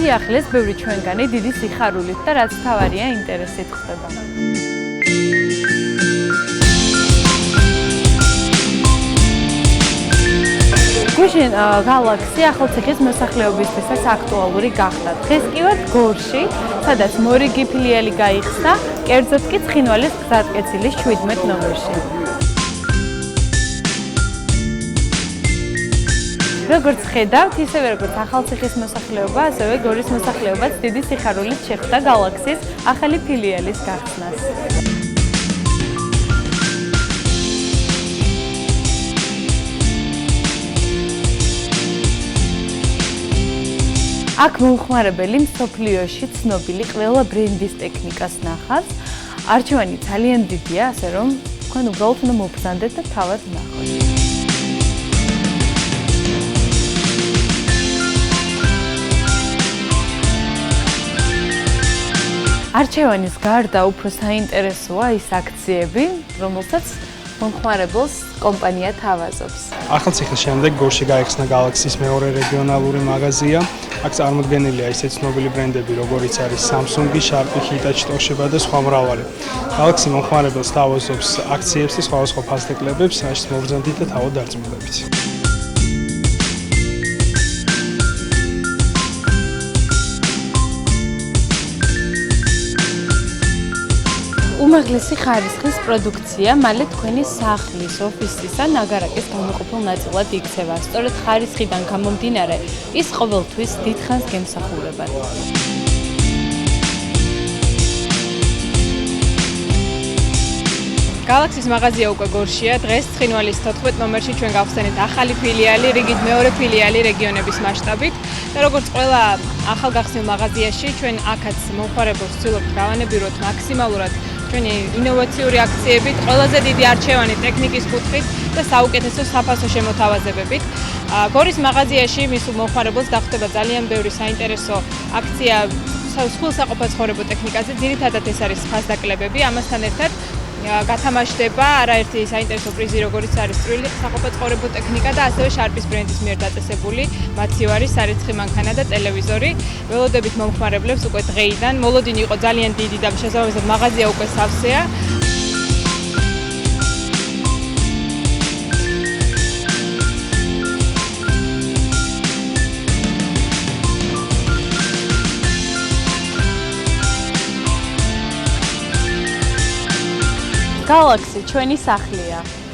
სიახლეს ბევრი ჩვენგანი დიდი სიხარულით და რაც თავარია ინტერესით ხდება. გუშინ გალაქსი ახალციხის მოსახლეობისთვისაც აქტუალური გახდა. დღეს კი ვართ გორში, სადაც მორიგი ფილიალი გაიხსნა, კერძოდ კი ცხინვალის გზატკეცილის 17 ნომერში. როგორც ხედავთ, ისევე როგორც ახალციხის მოსახლეობა, ასევე გორის მოსახლეობაც დიდი სიხარულით შეხვდა გალაქსის ახალი ფილიალის გახსნას. აქ მომხმარებელი მსოფლიოში ცნობილი ყველა ბრენდის ტექნიკას ნახავს. არჩევანი ძალიან დიდია, ასე რომ თქვენ უბრალოდ უნდა მობრძანდეთ და თავად ნახოთ. არჩევანის გარდა უფრო საინტერესოა ის აქციები, რომელსაც მომხმარებელს კომპანია თავაზობს. ახალციხის შემდეგ გორში გაიხსნა გალაქსის მეორე რეგიონალური მაღაზია. აქ წარმოდგენილია ისეთ ცნობილი ბრენდები, როგორიც არის Samsung, Sharp, Hitachi, Toshiba და სხვა მრავალი. გალაქსი მომხმარებელს თავაზობს აქციებს და სხვადასხვა ფასდეკლებებს, რასაც მობრძანდით და თავად დარწმუნდებით. უმაღლესი ხარისხის პროდუქცია მალე თქვენი სახლის, ოფისის ან აგარაკის გამოყოფილ ნაწილად იქცევა. სწორედ ხარისხიდან გამომდინარე, ის ყოველთვის დიდხანს გემსახურებათ. გალაქსის მაღაზია უკვე გორშია. დღეს ცხინვალის 14 ნომერში ჩვენ გავხსენეთ ახალი ფილიალი, რიგით მეორე ფილიალი რეგიონების მასშტაბით. და როგორც ყველა ახალგახსნილ მაღაზიაში, ჩვენ აქაც მომხმარებელს ვცდილობთ გავანებიროთ მაქსიმალურად ჩვენი ინოვაციური აქციებით, ყველაზე დიდი არჩევანი ტექნიკის კუთხით და საუკეთესო საფასო შემოთავაზებებით. გორის მაღაზიაში მის მომხმარებელს დახვდება ძალიან ბევრი საინტერესო აქცია სხვადასხვა საყოფაცხოვრებო ტექნიკაზე, ძირითადად ეს არის ფასდაკლებები, ამასთან ერთად გათამაშდება არაერთი საინტერესო პრიზი, როგორიც არის წვრილი საყოფაცხოვრებო ტექნიკა და ასევე Sharp-ის ბრენდის მიერ დაწესებული მაცივარი, სარეცხი მანქანა და ტელევიზორი. ველოდებით მომხმარებლებს უკვე დღეიდან. მოლოდინი იყო ძალიან დიდი და შესაბამისად მაღაზია უკვე სავსეა. გალაქსი ჩვენი სახლია.